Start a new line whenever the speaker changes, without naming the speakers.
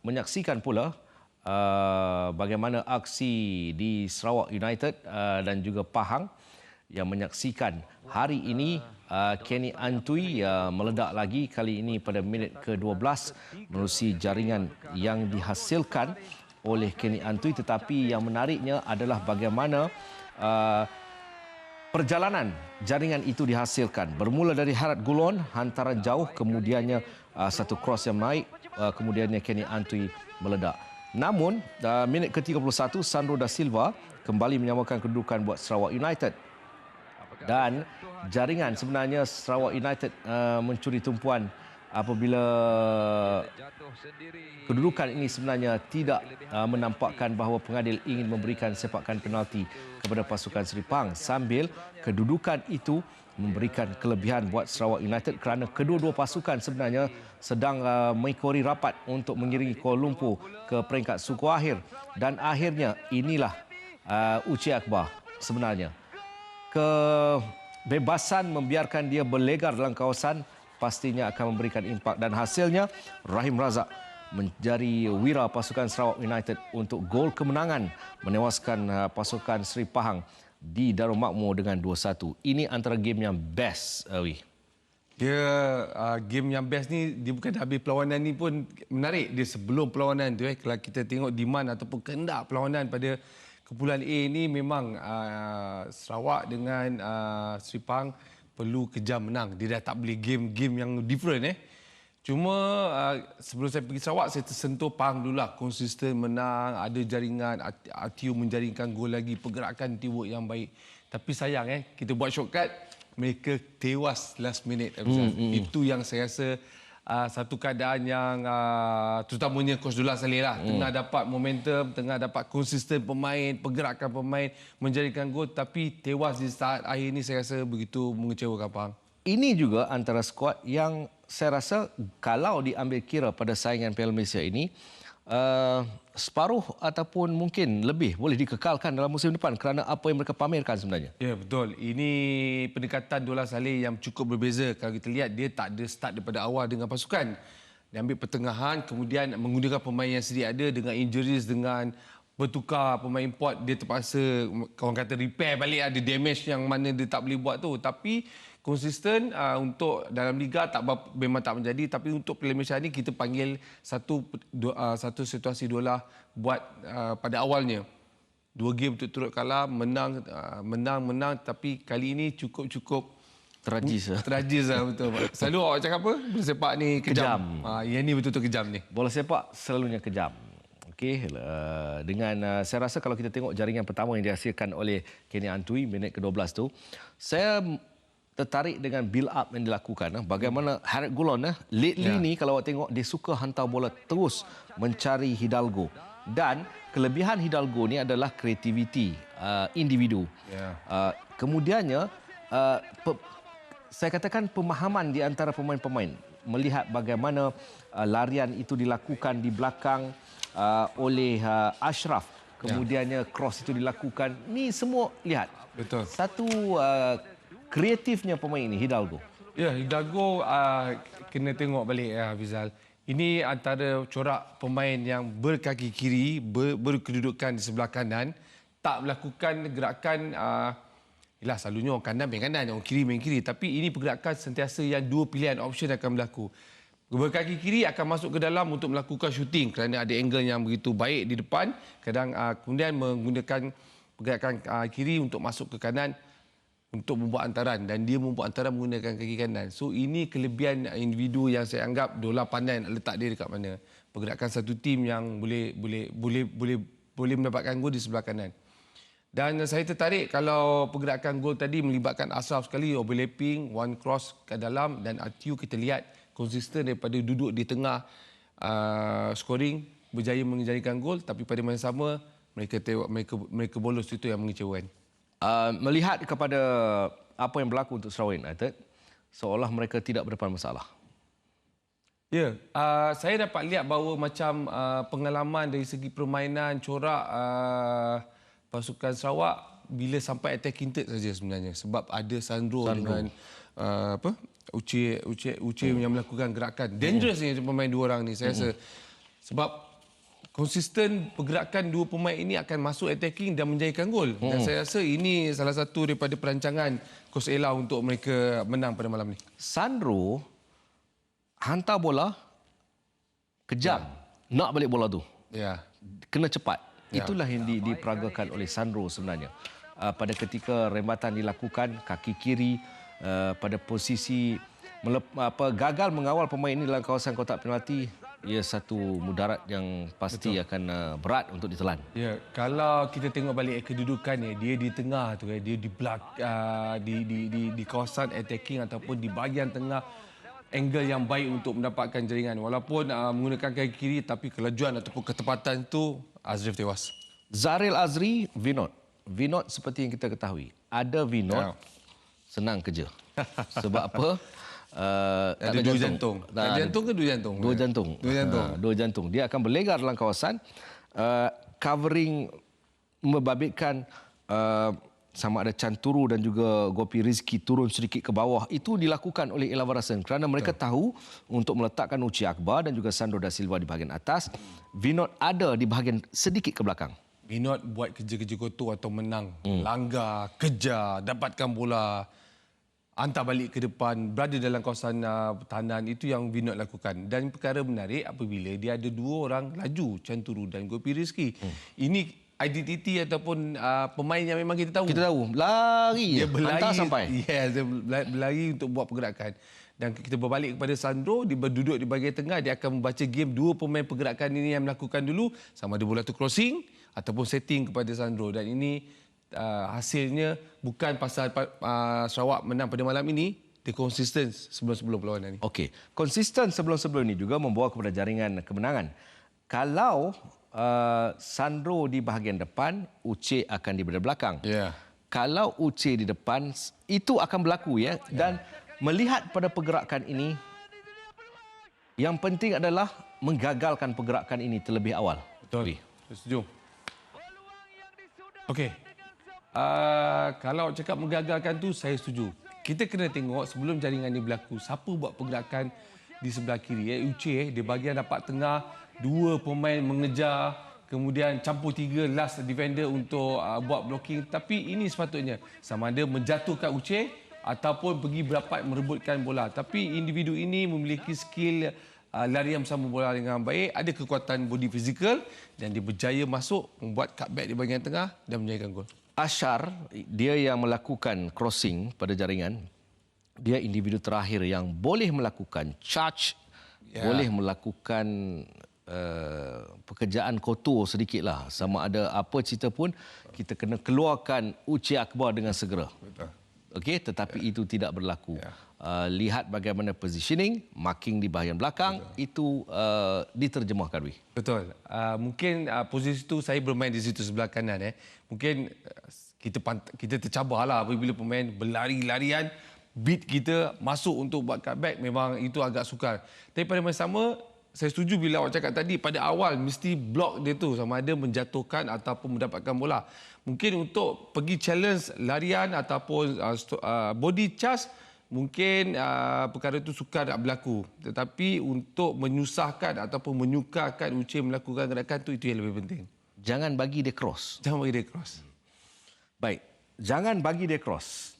menyaksikan pula bagaimana aksi di Sarawak United dan juga Pahang yang menyaksikan hari ini Kenny Antwi meledak lagi, kali ini pada minit ke-12 menerusi jaringan yang dihasilkan oleh Kenny Antwi. Tetapi yang menariknya adalah bagaimana perjalanan jaringan itu dihasilkan. Bermula dari Harat Gulon, hantaran jauh, kemudiannya satu cross yang naik, kemudiannya Kenny Antwi meledak. Namun, minit ke-31, Sandro da Silva kembali menyamakan kedudukan buat Sarawak United. Dan jaringan sebenarnya Sarawak United mencuri tumpuan apabila kedudukan ini sebenarnya tidak menampakkan bahawa pengadil ingin memberikan sepakan penalti kepada pasukan Seri Pahang, sambil kedudukan itu memberikan kelebihan buat Sarawak United kerana kedua-dua pasukan sebenarnya sedang mengikori rapat untuk mengiringi Kuala Lumpur ke peringkat suku akhir. Dan akhirnya inilah uci akbar sebenarnya. Kebebasan membiarkan dia berlegar dalam kawasan pastinya akan memberikan impak, dan hasilnya Rahim Razak menjadi wira pasukan Sarawak United untuk gol kemenangan menewaskan pasukan Seri Pahang di Darul Makmur dengan 2-1. Ini antara game yang best, Awi.
Game yang best ni, dia bukan habis perlawanan ni pun menarik. Dia sebelum perlawanan tu, kalau kita tengok demand ataupun kehendak perlawanan pada kumpulan A ni, memang Sarawak dengan Seri Pahang perlu kejar menang. Dia dah tak boleh game-game yang different. Cuma sebelum saya pergi Sarawak, saya tersentuh Pahang dululah. Konsisten menang, ada jaringan, Atiu menjaringkan gol lagi, pergerakan teamwork yang baik. Tapi sayang kita buat shortcut, mereka tewas last minute. Itu yang saya rasa satu keadaan yang terutamanya Coach Dullah Saleh lah. Tengah dapat momentum, tengah dapat konsisten pemain, pergerakan pemain, menjadikan gol, tapi tewas di saat akhir ni, saya rasa begitu mengecewakan Pahang.
Ini juga antara skuad yang saya rasa kalau diambil kira pada saingan Piala Malaysia ini, separuh ataupun mungkin lebih boleh dikekalkan dalam musim depan kerana apa yang mereka pamerkan sebenarnya.
Ya, betul. Ini pendekatan Dullah Saleh yang cukup berbeza. Kalau kita lihat, dia tak ada start daripada awal dengan pasukan. Dia ambil pertengahan, kemudian menggunakan pemain yang sedia ada dengan injuries, dengan bertukar pemain import, dia terpaksa, kawan kata, repair balik ada damage yang mana dia tak boleh buat tu. Tapi konsisten untuk dalam liga memang tak menjadi, tapi untuk Piala Malaysia ni kita panggil satu situasi Dullah buat pada awalnya. 2 game turut kalah, menang, tapi kali ini cukup
Tragis
lah, betul. Selalu awak cakap apa? Bola sepak ni kejam. Yang ni betul-betul kejam ni.
Bola sepak selalunya kejam. Okey, dengan saya rasa kalau kita tengok jaringan pertama yang dihasilkan oleh Kenny Antwi minit ke-12 tu, saya tertarik dengan build up yang dilakukan. Bagaimana Harat Gulon lately ni, kalau awak tengok, dia suka hantar bola terus mencari Hidalgo. Dan kelebihan Hidalgo ni adalah kreativiti individu. Kemudiannya saya katakan pemahaman di antara pemain-pemain, melihat bagaimana larian itu dilakukan di belakang oleh Ashraf, kemudiannya cross itu dilakukan. Ni semua lihat.
Betul.
Satu kreatifnya pemain ini, Hidalgo.
Ya, Hidalgo kena tengok balik Hafizal. Ini antara corak pemain yang berkaki kiri, berkedudukan di sebelah kanan, tak melakukan gerakan, selalunya orang kanan main kanan, orang kiri main kiri. Tapi ini pergerakan sentiasa yang dua pilihan option akan berlaku. Berkaki kiri akan masuk ke dalam untuk melakukan shooting kerana ada angle yang begitu baik di depan. Kadang kemudian menggunakan pergerakan kiri untuk masuk ke kanan untuk membuat antaran, dan dia membuat antaran menggunakan kaki kanan. So ini kelebihan individu yang saya anggap Dullah pandai letak dia dekat mana. Pergerakan satu tim yang boleh mendapatkan gol di sebelah kanan. Dan saya tertarik kalau pergerakan gol tadi melibatkan Ashraf sekali, overlapping, one cross ke dalam, dan Atiu kita lihat konsisten daripada duduk di tengah scoring, berjaya menjadikan gol, tapi pada masa sama mereka bolos. Itu yang mengecewakan.
Melihat kepada apa yang berlaku untuk Sarawak United, seolah mereka tidak berdepan masalah.
Ya, saya dapat lihat bahawa macam pengalaman dari segi permainan, corak pasukan Sarawak bila sampai attacking third saja sebenarnya, sebab ada Sandro. Dengan Uche yang melakukan gerakan dangerous ni pemain dua orang ni, saya rasa. Sebab konsisten pergerakan dua pemain ini akan masuk attacking dan menjadikan gol. Dan saya rasa ini salah satu daripada perancangan Coach Ella untuk mereka menang pada malam ni.
Sandro hantar bola, kejam, nak balik bola tu.
Ya.
Kena cepat.
Ya.
Itulah yang diperagakan oleh Sandro sebenarnya. Pada ketika rembatan dilakukan, kaki kiri pada posisi gagal mengawal pemain ini dalam kawasan kotak penalti, ia satu mudarat yang pasti akan berat untuk ditelan.
Ya, kalau kita tengok balik kedudukannya, dia di tengah tu, dia di kawasan attacking ataupun di bahagian tengah, angle yang baik untuk mendapatkan jaringan. Walaupun menggunakan kaki kiri, tapi kelajuan ataupun ketepatan tu Azrif tewas.
Zaril Azri, Vinod. Vinod seperti yang kita ketahui, ada Vinod senang kerja. Sebab apa?
Ada dua jantung. Jantung ke dua jantung?
Dua jantung. Dua jantung. Dia akan berlegar dalam kawasan, covering membabitkan sama ada Canturu dan juga Gopi Rizki turun sedikit ke bawah. Itu dilakukan oleh Ella Warasan kerana mereka tahu untuk meletakkan Uci Akbar dan juga Sandro da Silva di bahagian atas. Vinod ada di bahagian sedikit ke belakang.
Vinod buat kerja-kerja kotor atau menang. Langgar, kejar, dapatkan bola, hantar balik ke depan, berada dalam kawasan pertahanan. Itu yang Vinod lakukan. Dan perkara menarik apabila dia ada dua orang laju, Canturu dan Gopi Rizki. Ini identiti ataupun pemain yang memang kita tahu.
Kita tahu, lari,
dia berlari
hantar sampai.
Yes, dia berlari untuk buat pergerakan. Dan kita berbalik kepada Sandro, dia berduduk di bahagian tengah, dia akan membaca game dua pemain pergerakan ini yang melakukan dulu, sama ada bola tu crossing ataupun setting kepada Sandro. Dan ini hasilnya bukan pasal Sarawak menang pada malam ini, dia konsisten sebelum-sebelum perlawanan ini.
Okey, konsisten sebelum-sebelum ini juga membawa kepada jaringan kemenangan. Kalau Sandro di bahagian depan, Uche akan di bahagian belakang.
Ya.
Kalau Uche di depan, itu akan berlaku ya. Dan melihat pada pergerakan ini, yang penting adalah menggagalkan pergerakan ini terlebih awal.
Betul. Setuju. Okey. Kalau cakap menggagalkan tu, saya setuju. Kita kena tengok sebelum jaringan ini berlaku, siapa buat pergerakan di sebelah kiri. Uche di bahagian rapat tengah, dua pemain mengejar, kemudian campur tiga last defender untuk buat blocking. Tapi ini sepatutnya sama ada menjatuhkan Uche ataupun pergi berapat merebutkan bola. Tapi individu ini memiliki skill larian bersama bola dengan baik, ada kekuatan body fizikal dan dia berjaya masuk membuat cutback di bahagian tengah dan menjadikan gol.
Ashar, dia yang melakukan crossing pada jaringan, dia individu terakhir yang boleh melakukan charge, boleh melakukan pekerjaan kotor sedikitlah. Sama ada apa cerita pun, kita kena keluarkan Uche Akbar dengan segera.
Betul.
Okey, tetapi itu tidak berlaku. Lihat bagaimana positioning, marking di bahagian belakang, itu diterjemahkan.
Betul. Mungkin posisi itu saya bermain di situ sebelah kanan. Mungkin kita tercabarlah apabila pemain berlari-larian, beat kita masuk untuk buat cutback, memang itu agak sukar. Tapi pada masa sama, saya setuju bila awak cakap tadi, pada awal mesti block dia tu sama ada menjatuhkan ataupun mendapatkan bola. Mungkin untuk pergi challenge larian ataupun body charge, mungkin perkara itu sukar nak berlaku. Tetapi untuk menyusahkan ataupun menyukarkan Uche melakukan gerakan itu yang lebih penting.
Jangan bagi dia cross.
Jangan bagi dia cross.
Baik, jangan bagi dia cross.